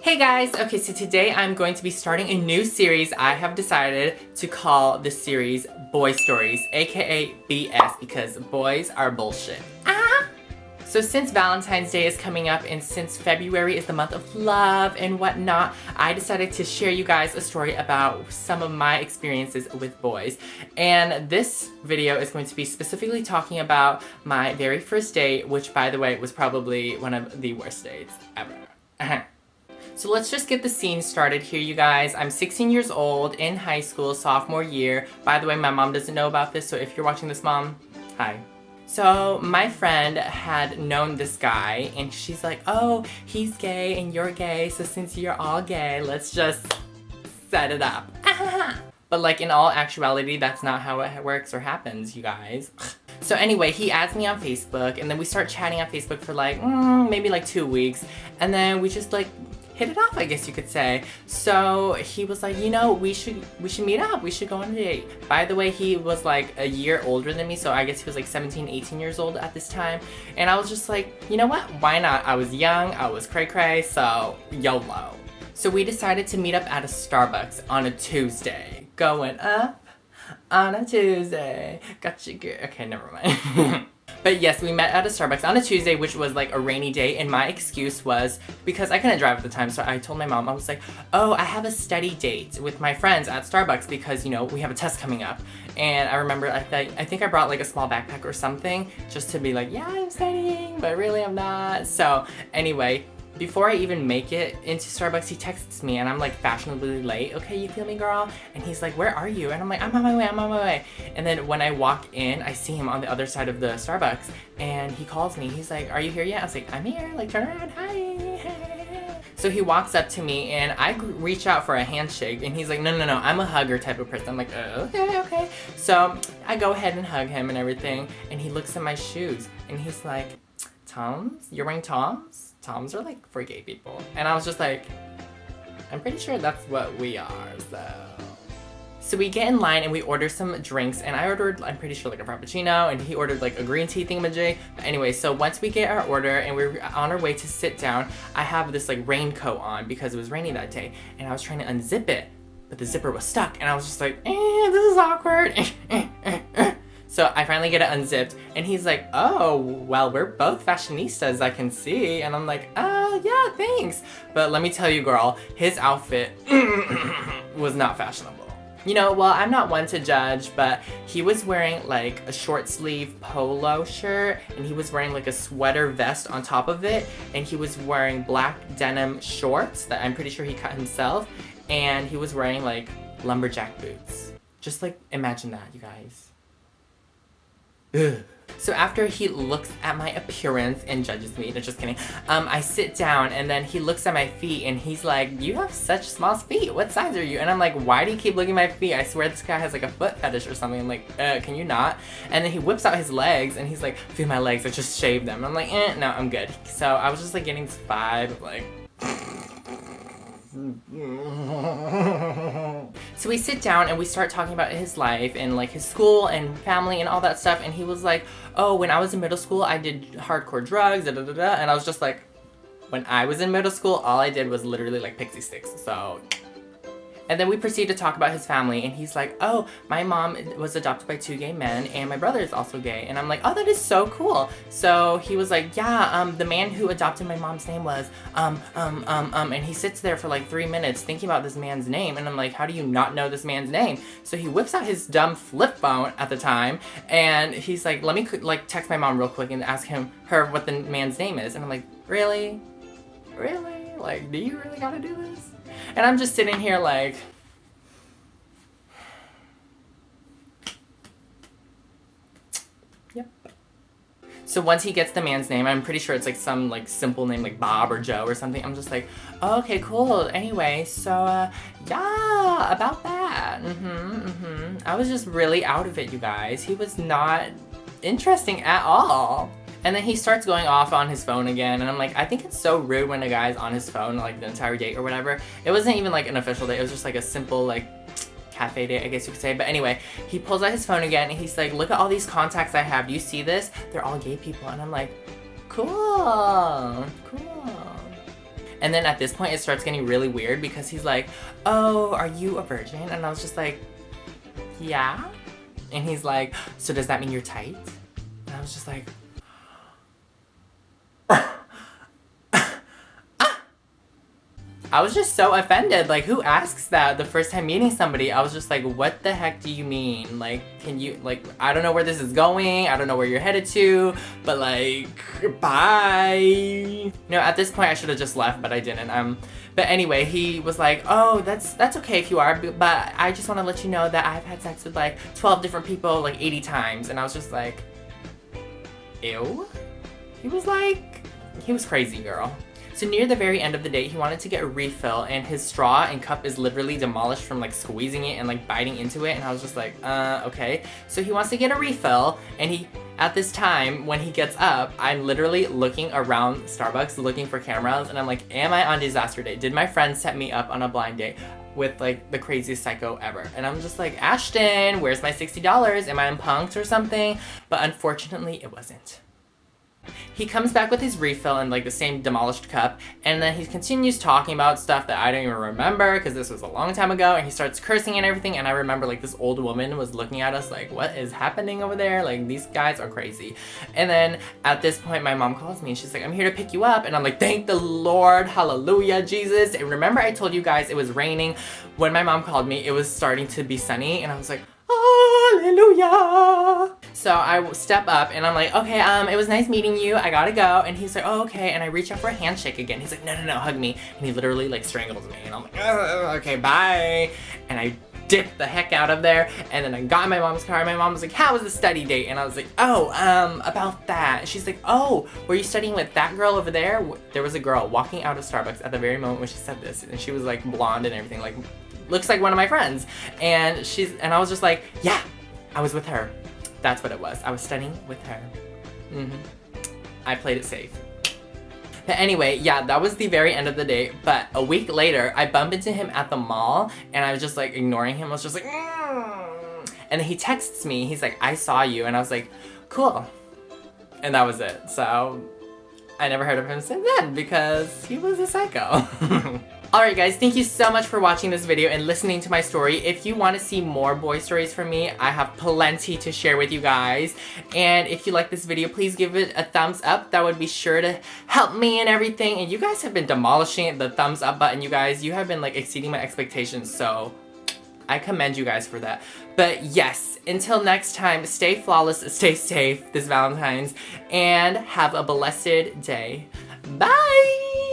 Hey guys, okay, so today I'm going to be starting a new series. I have decided to call this series Boy Stories, aka BS, because boys are bullshit. So since Valentine's Day is coming up and since February is the month of love and whatnot, I decided to share you guys a story about some of my experiences with boys. And this video is going to be specifically talking about my very first date, which by the way was probably one of the worst dates ever. So let's just get the scene started here, you guys. I'm 16 years old, in high school, sophomore year. By the way, my mom doesn't know about this, so if you're watching this, Mom, hi. So my friend had known this guy, and she's like, oh, he's gay and you're gay, so since you're all gay, let's just set it up. But like in all actuality, that's not how it works or happens, you guys. So anyway, he adds me on Facebook, and then we start chatting on Facebook for like, maybe like 2 weeks, and then we just like hit it off, I guess you could say. So he was like, you know, we should meet up, we should go on a date. By the way, he was like a year older than me, so I guess he was like 17, 18 years old at this time. And I was just like, you know what, why not? I was young, I was cray-cray, so YOLO. So we decided to meet up at a Starbucks on a Tuesday. Going up on a Tuesday. Gotcha, girl. Okay, never mind. But yes, we met at a Starbucks on a Tuesday, which was like a rainy day, and my excuse was because I couldn't drive at the time, so I told my mom, I was like, oh, I have a study date with my friends at Starbucks because, you know, we have a test coming up. And I remember, I think I brought like a small backpack or something just to be like, yeah, I'm studying, but really I'm not. So anyway, before I even make it into Starbucks, he texts me and I'm like fashionably late. Okay, you feel me, girl? And he's like, where are you? And I'm like, I'm on my way. And then when I walk in, I see him on the other side of the Starbucks and he calls me. He's like, are you here yet? I was like, I'm here. Like, turn around. Hi. So he walks up to me and I reach out for a handshake and he's like, no, I'm a hugger type of person. I'm like, okay. So I go ahead and hug him and everything. And he looks at my shoes and he's like, Toms? You're wearing Toms? Toms are like for gay people. And I was just like, I'm pretty sure that's what we are, so. So we get in line and we order some drinks and I ordered, I'm pretty sure like a Frappuccino and he ordered like a green tea thingamajig. But anyway, so once we get our order and we're on our way to sit down, I have this like raincoat on because it was rainy that day and I was trying to unzip it, but the zipper was stuck and I was just like, this is awkward. So I finally get it unzipped and he's like, oh, well, we're both fashionistas, I can see. And I'm like, yeah, thanks. But let me tell you, girl, his outfit was not fashionable. You know, well, I'm not one to judge, but he was wearing like a short sleeve polo shirt and he was wearing like a sweater vest on top of it. And he was wearing black denim shorts that I'm pretty sure he cut himself. And he was wearing like lumberjack boots. Just like, imagine that, you guys. Ugh. So after he looks at my appearance and judges me, no, just kidding, I sit down and then he looks at my feet and he's like, you have such small feet, what size are you? And I'm like, why do you keep looking at my feet? I swear this guy has like a foot fetish or something. I'm like, can you not? And then he whips out his legs and he's like, feel my legs, I just shaved them. And I'm like, no, I'm good. So I was just like getting this vibe of like, so we sit down and we start talking about his life and like his school and family and all that stuff. And he was like, oh, when I was in middle school, I did hardcore drugs, And I was just like, when I was in middle school, all I did was literally like pixie sticks, so. And then we proceed to talk about his family and he's like, oh, my mom was adopted by 2 gay men and my brother is also gay. And I'm like, oh, that is so cool. So he was like, yeah, the man who adopted my mom's name was, and he sits there for like 3 minutes thinking about this man's name. And I'm like, how do you not know this man's name? So he whips out his dumb flip phone at the time and he's like, let me like text my mom real quick and ask her what the man's name is. And I'm like, really? Really? Like, do you really gotta do this? And I'm just sitting here like, yep. So once he gets the man's name, I'm pretty sure it's like some like simple name like Bob or Joe or something. I'm just like, oh, okay, cool. Anyway, so yeah, about that. I was just really out of it, you guys. He was not interesting at all. And then he starts going off on his phone again, and I'm like, I think it's so rude when a guy's on his phone like the entire date or whatever. It wasn't even like an official date, it was just like a simple like cafe date, I guess you could say. But anyway, he pulls out his phone again and he's like, look at all these contacts I have, do you see this? They're all gay people. And I'm like, cool. And then at this point, it starts getting really weird because he's like, oh, are you a virgin? And I was just like, yeah. And he's like, so does that mean you're tight? And I was just like, I was just so offended. Like, who asks that the first time meeting somebody? I was just like, what the heck do you mean? Like, can you, like, I don't know where this is going. I don't know where you're headed to, but like, bye. You know, at this point I should have just left, but I didn't. But anyway, he was like, oh, that's okay if you are, but I just want to let you know that I've had sex with like 12 different people like 80 times. And I was just like, ew. He was crazy, girl. So near the very end of the date, he wanted to get a refill, and his straw and cup is literally demolished from like squeezing it and like biting into it, and I was just like, okay. So he wants to get a refill, and at this time, when he gets up, I'm literally looking around Starbucks looking for cameras, and I'm like, am I on disaster date? Did my friend set me up on a blind date with like the craziest psycho ever? And I'm just like, Ashton, where's my $60? Am I in Punks or something? But unfortunately, it wasn't. He comes back with his refill in like the same demolished cup, and then he continues talking about stuff that I don't even remember because this was a long time ago, and he starts cursing and everything, and I remember like this old woman was looking at us like, what is happening over there? Like, these guys are crazy. And then at this point my mom calls me and she's like, I'm here to pick you up, and I'm like, thank the Lord, hallelujah, Jesus. And remember I told you guys it was raining? When my mom called me, it was starting to be sunny, and I was like, hallelujah. So I step up and I'm like, okay, it was nice meeting you. I gotta go. And he's like, oh, okay. And I reach out for a handshake again. He's like, no, hug me. And he literally like strangles me. And I'm like, okay, bye. And I dipped the heck out of there. And then I got in my mom's car. And my mom was like, how was the study date? And I was like, oh, about that. And she's like, oh, were you studying with that girl over there? There was a girl walking out of Starbucks at the very moment when she said this. And she was like blonde and everything, like looks like one of my friends. And I was just like, yeah, I was with her. That's what it was. I was studying with her. I played it safe. But anyway, yeah, that was the very end of the date. But a week later, I bumped into him at the mall, and I was just like ignoring him. I was just like, And then he texts me. He's like, I saw you. And I was like, cool. And that was it. So I never heard of him since then because he was a psycho. Alright guys, thank you so much for watching this video and listening to my story. If you want to see more boy stories from me, I have plenty to share with you guys. And if you like this video, please give it a thumbs up. That would be sure to help me and everything. And you guys have been demolishing the thumbs up button, you guys. You have been like exceeding my expectations, so I commend you guys for that. But yes, until next time, stay flawless, stay safe this Valentine's, and have a blessed day. Bye!